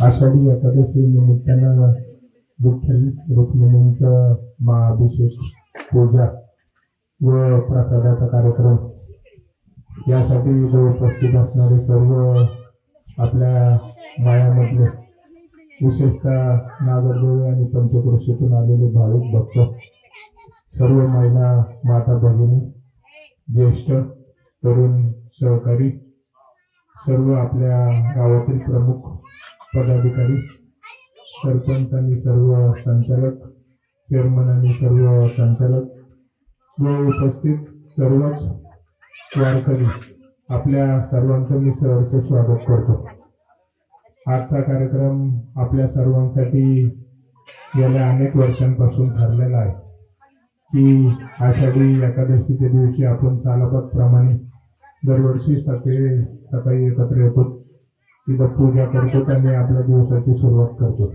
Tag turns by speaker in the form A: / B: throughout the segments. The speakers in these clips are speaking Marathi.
A: आषाढी एकादशी निमित्तानं विठ्ठल रुक्मिणींचं महाअभिषेक पूजा व प्रसादाचा कार्यक्रम यासाठी इथे उपस्थित असणारे सर्व आपल्या मायामधले विशेषतः नागरदेवी आणि पंचक्रोशीतून आलेले भाविक भक्त, सर्व महिला, माता भगिनी, ज्येष्ठ तरुण सहकारी, सर्व आपल्या गावातील प्रमुख पदाधिकारी, सरपंच आणि सर्व संचालक, चेअरमन आणि सर्व संचालक व उपस्थित सर्वच वारकरी, आपल्या सर्वांचं मी सहर्ष स्वागत करतो. आजचा कार्यक्रम आपल्या सर्वांसाठी गेल्या अनेक वर्षांपासून ठरलेला आहे की आषाढी एकादशीच्या दिवशी आपण सालाबादप्रमाणे दरवर्षी सकाळी एकत्र येतो, तिथं पूजा करतो आणि आपल्या दिवसाची सुरुवात करतो.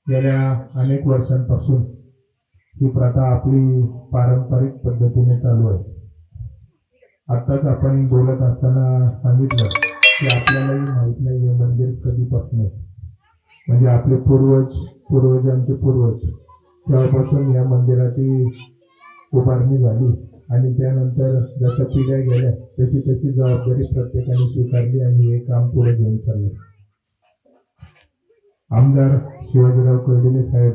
A: गेल्या अनेक वर्षांपासून ही प्रथा आपली पारंपरिक पद्धतीने चालू आहे. आताच आपण बोलत असताना सांगितलं की आपल्यालाही माहीत नाही हे मंदिर कधीपासून आहे. म्हणजे आपले पूर्वजांचे पूर्वज तेव्हापासून या मंदिराची उभारणी झाली आणि त्यानंतर जशा पिढ्या गेल्या तशी जबाबदारी प्रत्येकाने स्वीकारली आणि हे काम पुढे घेऊन चालले. आमदार शिवाजीराव कर्डिले साहेब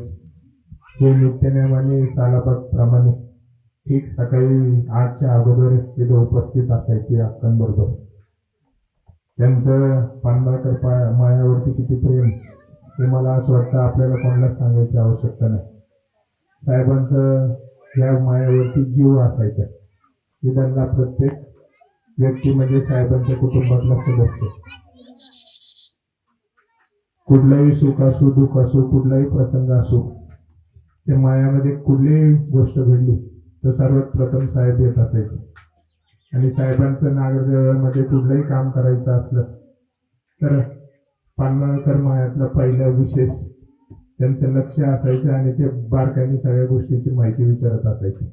A: हे नित्यनेमाने सालाबादप्रमाणे ठीक सकाळी 8च्या अगोदर तिथे उपस्थित असायचे अक्कांबरोबर. त्यांचं पांडवाकर मायावरती किती प्रेम हे मला असं वाटतं आपल्याला कोणालाच सांगायची आवश्यकता नाही. साहेबांचं या मायावरती जीव असायचा की त्यांना प्रत्येक व्यक्ती म्हणजे साहेबांच्या कुटुंबातला सदस्य. कुठलाही सुख असो, दुःख असो, कुठलाही प्रसंग असो, त्या मायामध्ये कुठलीही गोष्ट घडली तर सर्वात प्रथम साहेब येत असायचे. आणि साहेबांचं नागरदेवामध्ये कुठलंही काम करायचं असलं तर पांडवकर मायातलं पहिलं विशेष त्यांचं लक्ष असायचं आणि ते बारकाईने सगळ्या गोष्टीची माहिती विचारत असायचे.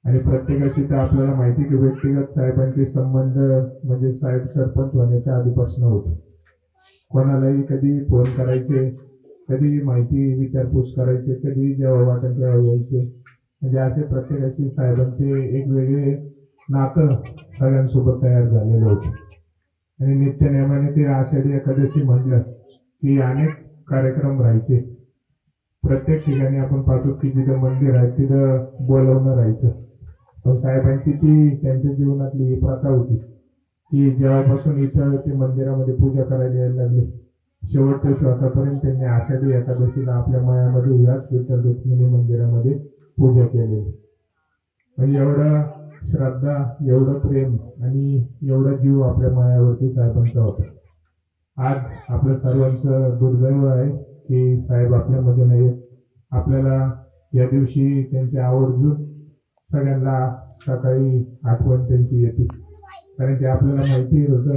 A: आणि प्रत्येकाशी तर आपल्याला माहिती की व्यक्तिगत साहेबांचे संबंध म्हणजे साहेब सरपंच होण्याच्या आधीपासून होते. कोणालाही कधी फोन करायचे, कधी माहिती विचारपूस करायचे, कधी जेव्हा वाटेल तेव्हा यायचे. म्हणजे असे प्रत्येकाशी साहेबांचे एक वेगळे नातं सगळ्यांसोबत तयार झालेलं होतं. आणि नित्यनेमाने ते आषाढी एकादशी म्हटलं की अनेक कार्यक्रम राहायचे. प्रत्येक ठिकाणी आपण पाहतो की जिथं मंदिर आहे तिथं बोलवणं राहायचं. पण साहेबांची ती त्यांच्या जीवनातली ही प्रथा होती की जेव्हापासून इथं ते मंदिरामध्ये पूजा करायला यायला लागले, शेवटच्या श्वासापर्यंत त्यांनी आषाढी एकादशीला आपल्या मायामध्ये याच विठ्ठल रुक्मिणी मंदिरामध्ये पूजा केलेली. म्हणजे एवढं श्रद्धा, एवढं प्रेम आणि एवढा जीव आपल्या मायावरती साहेबांचा होता. आज आपल्या सर्वांचं दुर्दैव आहे की साहेब आपल्यामध्ये नाही. आपल्याला या दिवशी त्यांची आवर्जून सगळ्यांना सकाळी आठवण त्यांची येते. कारण की आपल्याला माहिती होतं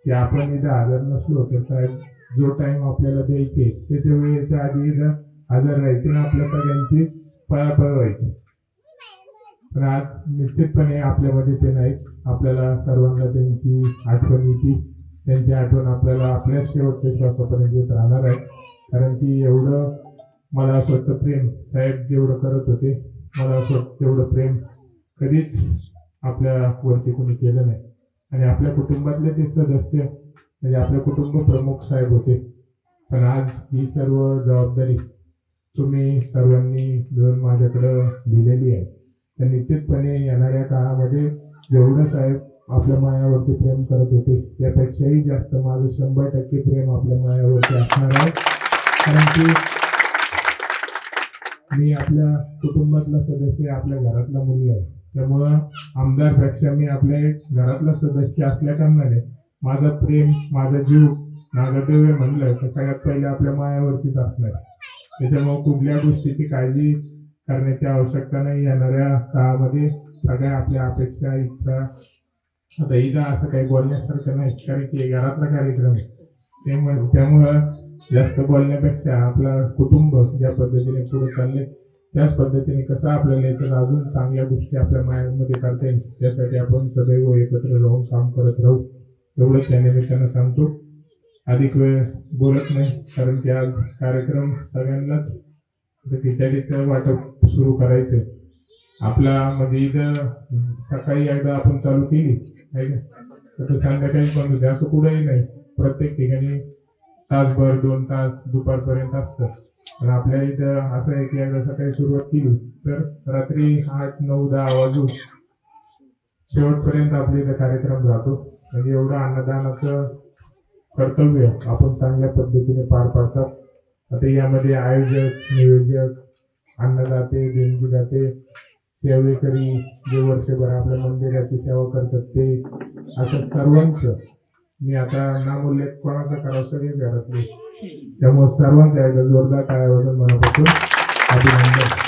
A: की आपण इथं हजर नसलो तर साहेब जो टाइम आपल्याला द्यायचे त्याच्या वेळेच्या आधी इथं हजर राहायचे आणि आपल्या सगळ्यांची पळापळ व्हायची. पण आज निश्चितपणे आपल्यामध्ये ते नाही. आपल्याला सर्वांना त्यांची आठवण येते. त्यांची आठवण आपल्याला आपल्या शेवटच्या श्वासापर्यंत येत राहणार आहे. कारण की एवढं मला असं वाटतं प्रेम साहेब जेवढं करत होते, मला असं वाटतं तेवढं प्रेम कधीच आपल्यावरती कोणी केलं नाही. आणि आपल्या कुटुंबातले ते सदस्य म्हणजे आपले कुटुंब प्रमुख साहेब होते. पण आज ही सर्व जबाबदारी तुम्ही सर्वांनी मिळून माझ्याकडं दिलेली आहे. तर निश्चितपणे येणाऱ्या काळामध्ये जेवढं साहेब आपल्या मायावरती प्रेम करत होते त्यापेक्षाही जास्त माझं 100% प्रेम आपल्या मायावरती असणार आहे. कारण की मी आपल्या कुटुंबातला सदस्य, आपल्या घरातला मुलगा आहे. त्यामुळं आमदारपेक्षा मी आपल्या घरातला सदस्य असल्या कारणाने माझं प्रेम, माझा जीव नागरदेव म्हणलं तर सगळ्यात पहिले आपल्या मायावरतीच असणार. त्याच्यामुळे कुठल्या गोष्टीची काळजी करण्याची आवश्यकता नाही. येणाऱ्या काळामध्ये सगळ्या आपल्या अपेक्षा, इच्छा, आता इथं असं काही बोलण्यासारखं नाही कारण की घरातला कार्यक्रम आहे. त्यामुळं जास्त बोलण्यापेक्षा आपलं कुटुंब ज्या पद्धतीने पुढे चालले त्याच पद्धतीने कसं आपल्याला याच्यात अजून चांगल्या गोष्टी आपल्या मायामध्ये करता येईल त्यासाठी आपण सदैव एकत्र राहून काम करत राहू एवढंच या निमित्तानं सांगतो. अधिक वेळ बोलत नाही, कारण की आज कार्यक्रम सगळ्यांनाच खिचडीचं वाटप सुरू करायचंय. आपला म्हणजे इथं सकाळी एकदा आपण चालू केली आहे का, तर संध्याकाळी पण होते असं कुठेही नाही. प्रत्येक ठिकाणी तासभर 2 तास दुपारपर्यंत असतं. पण आपल्या इथं असं आहे की एकदा सकाळी सुरुवात केली तर रात्री 8, 9, 10 वाजून शेवटपर्यंत आपल्या इथं कार्यक्रम जातो. म्हणजे एवढं अन्नदानाचं कर्तव्य आपण चांगल्या पद्धतीने पार पाडतात. आता यामध्ये आयोजक, नियोजक, अन्नदाते, देणगीदाते, सेवेकरी, जे वर्षभर आपल्या मंदिराची सेवा करतात ते, असं सर्वांचं मी आता नामोल्लेख कोणाचा करावं, सगळे घरातले. त्यामुळे सर्वांचा एकदा जोरदार टाळ्या वाजवून मनापासून अभिनंदन.